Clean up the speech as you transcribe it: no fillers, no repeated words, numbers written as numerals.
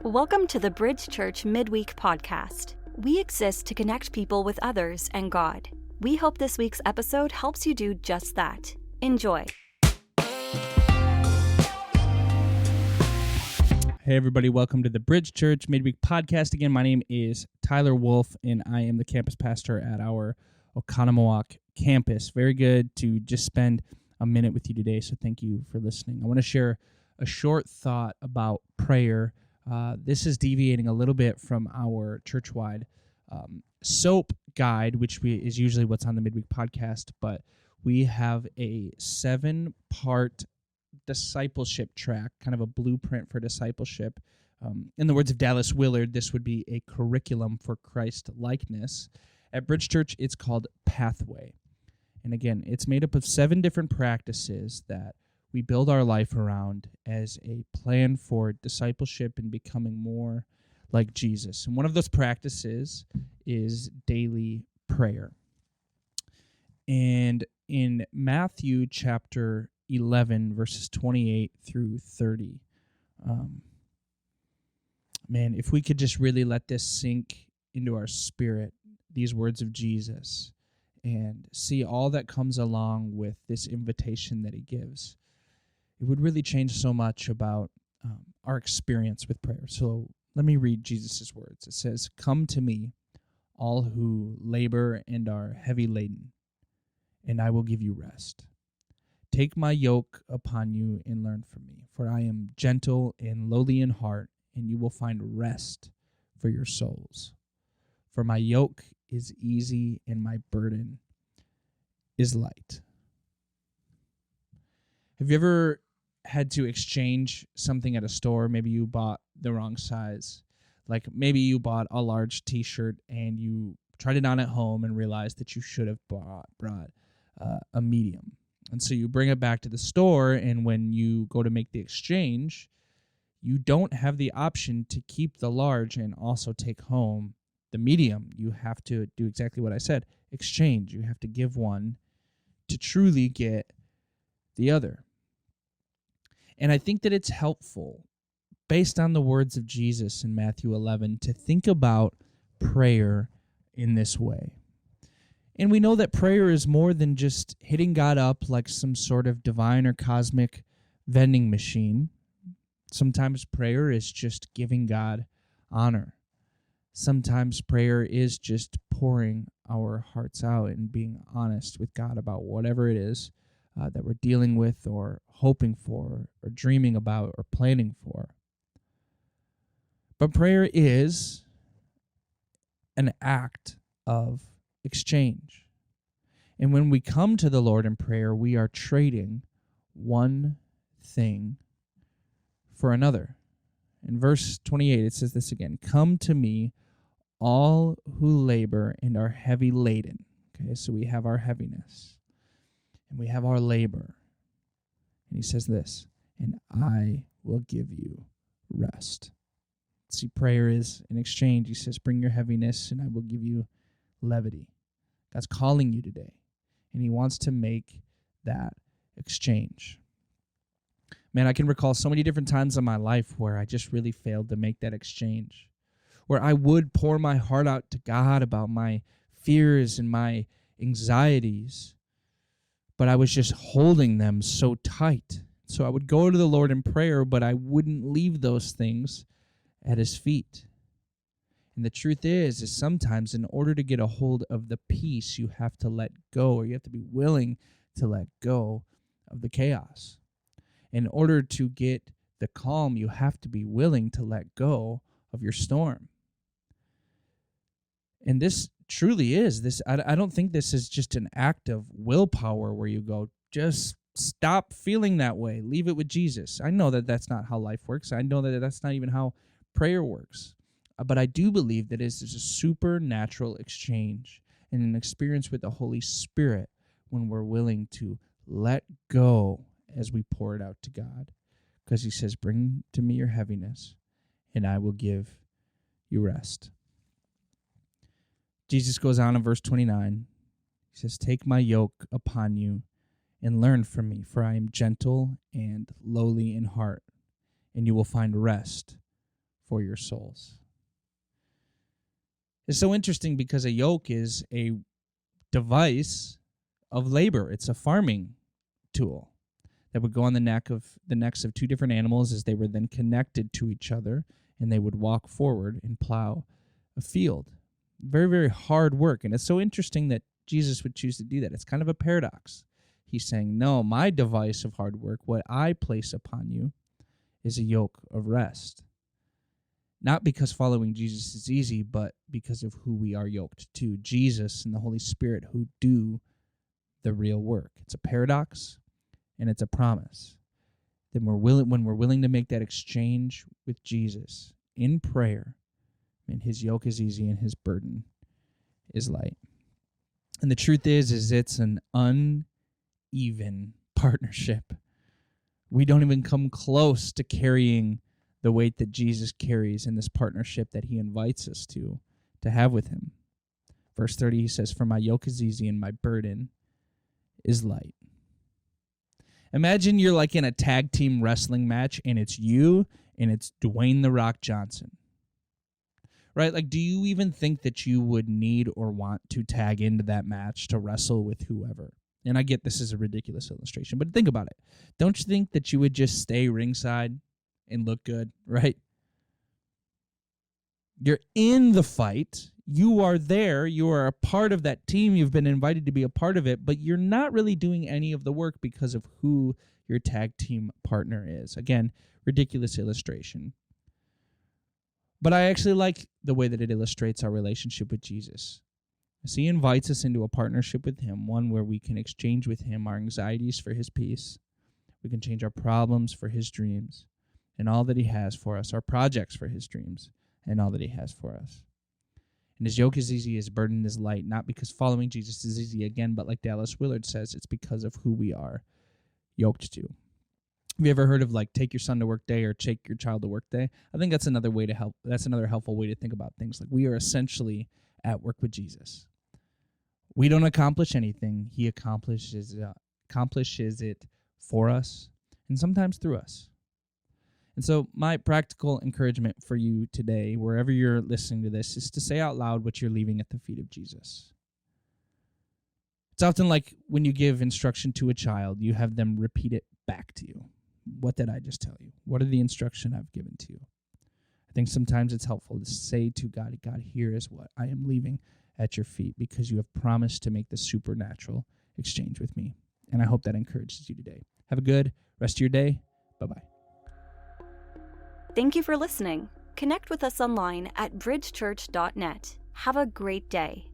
Welcome to the Bridge Church Midweek podcast. We exist to connect people with others and God. We hope this week's episode helps you do just that. Enjoy. Hey everybody, welcome to the Bridge Church Midweek podcast. Again, my name is Tyler Wolf, and I am the campus pastor at our Oconomowoc campus. Very good to just spend a minute with you today, so thank you for listening. I want to share a short thought about prayer. This is deviating a little bit from our church-wide SOAP guide, which is usually what's on the Midweek podcast, but we have a 7-part discipleship track, kind of a blueprint for discipleship. In the words of Dallas Willard, this would be a curriculum for Christ-likeness. At Bridge Church, it's called Pathway. And again, it's made up of 7 different practices that we build our life around as a plan for discipleship and becoming more like Jesus. And one of those practices is daily prayer. And in Matthew chapter 11, verses 28 through 30, man, if we could just really let this sink into our spirit, these words of Jesus, and see all that comes along with this invitation that he gives, it would really change so much about our experience with prayer. So let me read Jesus' words. It says, "Come to me, all who labor and are heavy laden, and I will give you rest. Take my yoke upon you and learn from me, for I am gentle and lowly in heart, and you will find rest for your souls. For my yoke is easy and my burden is light." Have you ever had to exchange something at a store? Maybe you bought the wrong size. Like maybe you bought a large t-shirt and you tried it on at home and realized that you should have brought a medium. And so you bring it back to the store, and when you go to make the exchange, you don't have the option to keep the large and also take home the medium. You have to do exactly what I said, exchange. You have to give one to truly get the other. And I think that it's helpful, based on the words of Jesus in Matthew 11, to think about prayer in this way. And we know that prayer is more than just hitting God up like some sort of divine or cosmic vending machine. Sometimes prayer is just giving God honor. Sometimes prayer is just pouring our hearts out and being honest with God about whatever it is that we're dealing with or hoping for or dreaming about or planning for. But prayer is an act of exchange. And when we come to the Lord in prayer, we are trading one thing for another. In verse 28, it says this again, "Come to me, all who labor and are heavy laden." Okay, so we have our heaviness and we have our labor. And he says this, "And I will give you rest." See, prayer is an exchange. He says, bring your heaviness and I will give you levity. God's calling you today, and he wants to make that exchange. Man, I can recall so many different times in my life where I just really failed to make that exchange, where I would pour my heart out to God about my fears and my anxieties, but I was just holding them so tight. So I would go to the Lord in prayer, but I wouldn't leave those things at his feet. And the truth is sometimes in order to get a hold of the peace, you have to let go, or you have to be willing to let go of the chaos. In order to get the calm, you have to be willing to let go of your storm. And this truly is this. I don't think this is just an act of willpower where you go, just stop feeling that way. Leave it with Jesus. I know that that's not how life works. I know that that's not even how prayer works. But I do believe that it's a supernatural exchange and an experience with the Holy Spirit when we're willing to let go as we pour it out to God. Because he says, bring to me your heaviness and I will give you rest. Jesus goes on in verse 29. He says, "Take my yoke upon you and learn from me, for I am gentle and lowly in heart, and you will find rest for your souls. It's so interesting because a yoke is a device of labor. It's a farming tool that would go on the necks of two different animals as they were then connected to each other, and they would walk forward and plow a field. Very, very hard work. And it's so interesting that Jesus would choose to do that. It's kind of a paradox. He's saying, no, my device of hard work, what I place upon you, is a yoke of rest. Not because following Jesus is easy, but because of who we are yoked to, Jesus and the Holy Spirit, who do the real work. It's a paradox, and it's a promise. Then when we're willing to make that exchange with Jesus in prayer, and his yoke is easy and his burden is light. And the truth is it's an uneven partnership. We don't even come close to carrying the weight that Jesus carries in this partnership that he invites us to have with him. Verse 30, he says, "For my yoke is easy and my burden is light." Imagine you're like in a tag team wrestling match, and it's you and it's Dwayne "The Rock" Johnson. Right? Like, do you even think that you would need or want to tag into that match to wrestle with whoever? And I get this is a ridiculous illustration, but think about it. Don't you think that you would just stay ringside and look good, right? You're in the fight. You are there. You are a part of that team. You've been invited to be a part of it, but you're not really doing any of the work because of who your tag team partner is. Again, ridiculous illustration. But I actually like the way that it illustrates our relationship with Jesus. As he invites us into a partnership with him, one where we can exchange with him our anxieties for his peace. We can change our problems for his dreams and all that he has for us, our projects for his dreams and all that he has for us. And his yoke is easy, his burden is light, not because following Jesus is easy again, but like Dallas Willard says, it's because of who we are yoked to. Have you ever heard of like take your son to work day or take your child to work day? I think that's another way to help. That's another helpful way to think about things. Like we are essentially at work with Jesus. We don't accomplish anything. He accomplishes it for us and sometimes through us. And so my practical encouragement for you today, wherever you're listening to this, is to say out loud what you're leaving at the feet of Jesus. It's often like when you give instruction to a child, you have them repeat it back to you. What did I just tell you? What are the instruction I've given to you? I think sometimes it's helpful to say to God, God, here is what I am leaving at your feet because you have promised to make the supernatural exchange with me. And I hope that encourages you today. Have a good rest of your day. Bye-bye. Thank you for listening. Connect with us online at bridgechurch.net. Have a great day.